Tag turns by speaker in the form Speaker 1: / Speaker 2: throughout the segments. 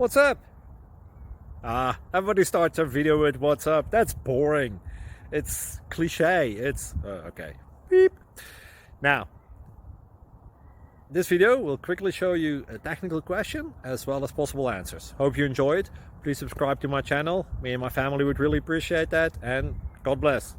Speaker 1: What's up? Everybody starts a video with what's up. That's boring. It's cliche. It's okay. Beep. Now, this video will quickly show you a technical question as well as possible answers. Hope you enjoyed. Please subscribe to my channel. Me and my family would really appreciate that, and God bless.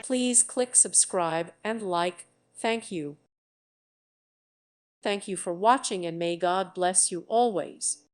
Speaker 2: Please click subscribe and like. Thank you. Thank you for watching, and may God bless you always.